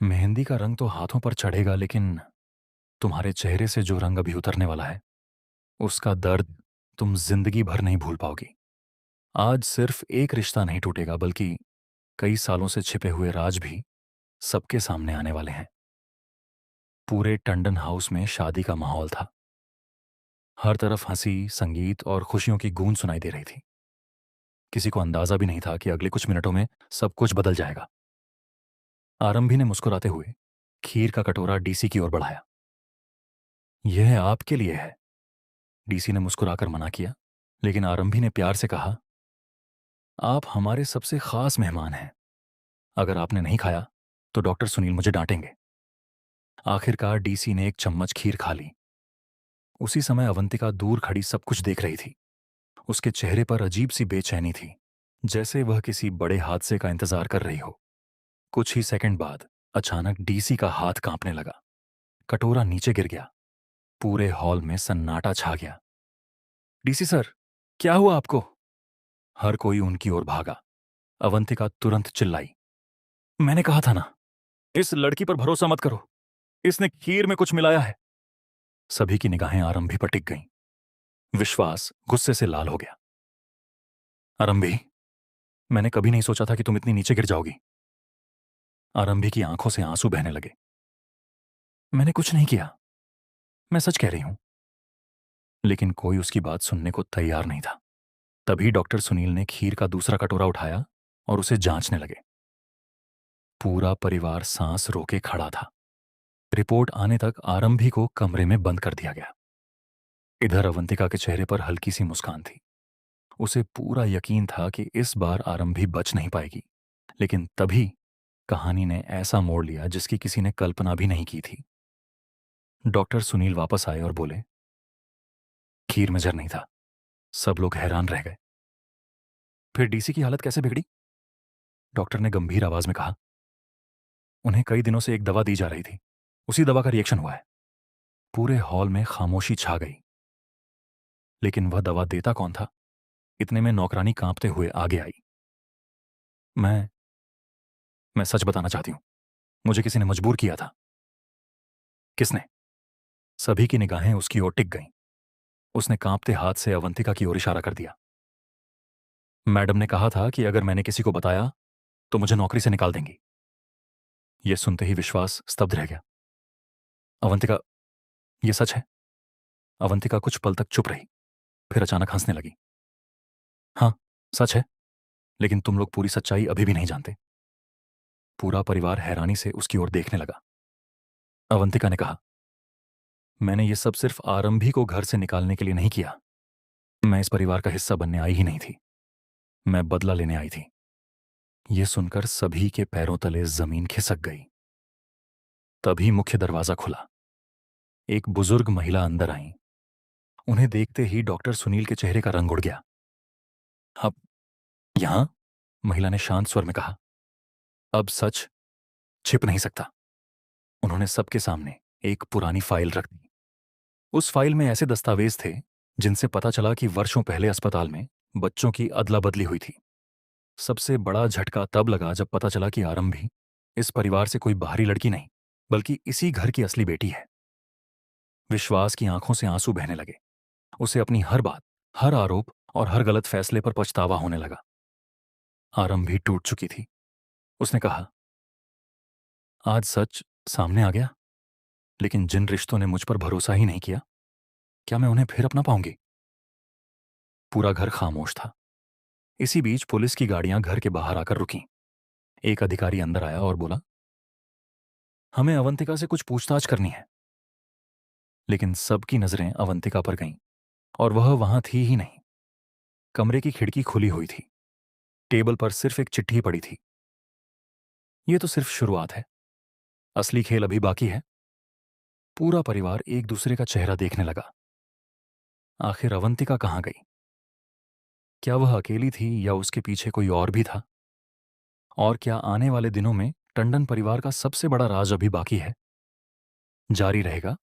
मेहंदी का रंग तो हाथों पर चढ़ेगा, लेकिन तुम्हारे चेहरे से जो रंग अभी उतरने वाला है, उसका दर्द तुम जिंदगी भर नहीं भूल पाओगी। आज सिर्फ एक रिश्ता नहीं टूटेगा, बल्कि कई सालों से छिपे हुए राज भी सबके सामने आने वाले हैं। पूरे टंडन हाउस में शादी का माहौल था। हर तरफ हंसी, संगीत और खुशियों की गूंज सुनाई दे रही थी। किसी को अंदाजा भी नहीं था कि अगले कुछ मिनटों में सब कुछ बदल जाएगा। आरंभी ने मुस्कुराते हुए खीर का कटोरा डीसी की ओर बढ़ाया। यह आपके लिए है। डीसी ने मुस्कुराकर मना किया, लेकिन आरंभी ने प्यार से कहा, आप हमारे सबसे खास मेहमान हैं। अगर आपने नहीं खाया तो डॉक्टर सुनील मुझे डांटेंगे। आखिरकार डीसी ने एक चम्मच खीर खा ली। उसी समय अवंतिका दूर खड़ी सब कुछ देख रही थी। उसके चेहरे पर अजीब सी बेचैनी थी, जैसे वह किसी बड़े हादसे का इंतजार कर रही हो। कुछ ही सेकंड बाद अचानक डीसी का हाथ कांपने लगा। कटोरा नीचे गिर गया। पूरे हॉल में सन्नाटा छा गया। डीसी सर, क्या हुआ आपको? हर कोई उनकी ओर भागा। अवंतिका तुरंत चिल्लाई, मैंने कहा था ना, इस लड़की पर भरोसा मत करो। इसने खीर में कुछ मिलाया है। सभी की निगाहें आरंभी पर टिक गईं। विश्वास गुस्से से लाल हो गया। आरंभी, मैंने कभी नहीं सोचा था कि तुम इतनी नीचे गिर जाओगी। आरंभी की आंखों से आंसू बहने लगे। मैंने कुछ नहीं किया, मैं सच कह रही हूं। लेकिन कोई उसकी बात सुनने को तैयार नहीं था। तभी डॉक्टर सुनील ने खीर का दूसरा कटोरा उठाया और उसे जांचने लगे। पूरा परिवार सांस रोके खड़ा था। रिपोर्ट आने तक आरंभी को कमरे में बंद कर दिया गया। इधर अवंतिका के चेहरे पर हल्की सी मुस्कान थी। उसे पूरा यकीन था कि इस बार आरंभी बच नहीं पाएगी। लेकिन तभी कहानी ने ऐसा मोड़ लिया जिसकी किसी ने कल्पना भी नहीं की थी। डॉक्टर सुनील वापस आए और बोले, खीर में जर नहीं था। सब लोग हैरान रह गए। फिर डीसी की हालत कैसे बिगड़ी? डॉक्टर ने गंभीर आवाज में कहा, उन्हें कई दिनों से एक दवा दी जा रही थी, उसी दवा का रिएक्शन हुआ है। पूरे हॉल में खामोशी छा गई। लेकिन वह दवा देता कौन था? इतने में नौकरानी कांपते हुए आगे आई। मैं मैं सच बताना चाहती हूं, मुझे किसी ने मजबूर किया था। किसने? सभी की निगाहें उसकी ओर टिक गईं। उसने कांपते हाथ से अवंतिका की ओर इशारा कर दिया। मैडम ने कहा था कि अगर मैंने किसी को बताया तो मुझे नौकरी से निकाल देंगी। यह सुनते ही विश्वास स्तब्ध रह गया। अवंतिका, यह सच है? अवंतिका कुछ पल तक चुप रही, फिर अचानक हंसने लगी। हाँ, सच है, लेकिन तुम लोग पूरी सच्चाई अभी भी नहीं जानते। पूरा परिवार हैरानी से उसकी ओर देखने लगा। अवंतिका ने कहा, मैंने ये सब सिर्फ आरंभी को घर से निकालने के लिए नहीं किया। मैं इस परिवार का हिस्सा बनने आई ही नहीं थी, मैं बदला लेने आई थी। यह सुनकर सभी के पैरों तले जमीन खिसक गई। तभी मुख्य दरवाजा खुला। एक बुजुर्ग महिला अंदर आई। उन्हें देखते ही डॉक्टर सुनील के चेहरे का रंग उड़ गया। अब यहां? महिला ने शांत स्वर में कहा। अब सच छिप नहीं सकता। उन्होंने सबके सामने एक पुरानी फाइल रख दी। उस फाइल में ऐसे दस्तावेज थे जिनसे पता चला कि वर्षों पहले अस्पताल में बच्चों की अदला बदली हुई थी। सबसे बड़ा झटका तब लगा जब पता चला कि आरंभी इस परिवार से कोई बाहरी लड़की नहीं, बल्कि इसी घर की असली बेटी है। विश्वास की आंखों से आंसू बहने लगे। उसे अपनी हर बात, हर आरोप और हर गलत फैसले पर पछतावा होने लगा। आरंभी टूट चुकी थी। उसने कहा, आज सच सामने आ गया, लेकिन जिन रिश्तों ने मुझ पर भरोसा ही नहीं किया, क्या मैं उन्हें फिर अपना पाऊंगी? पूरा घर खामोश था। इसी बीच पुलिस की गाड़ियां घर के बाहर आकर रुकीं। एक अधिकारी अंदर आया और बोला, हमें अवंतिका से कुछ पूछताछ करनी है। लेकिन सबकी नजरें अवंतिका पर गईं, और वह वहां थी ही नहीं। कमरे की खिड़की खुली हुई थी। टेबल पर सिर्फ एक चिट्ठी पड़ी थी। यह तो सिर्फ शुरुआत है, असली खेल अभी बाकी है। पूरा परिवार एक दूसरे का चेहरा देखने लगा। आखिर अवंतिका कहां गई? क्या वह अकेली थी या उसके पीछे कोई और भी था? और क्या आने वाले दिनों में टंडन परिवार का सबसे बड़ा राज अभी बाकी है? जारी रहेगा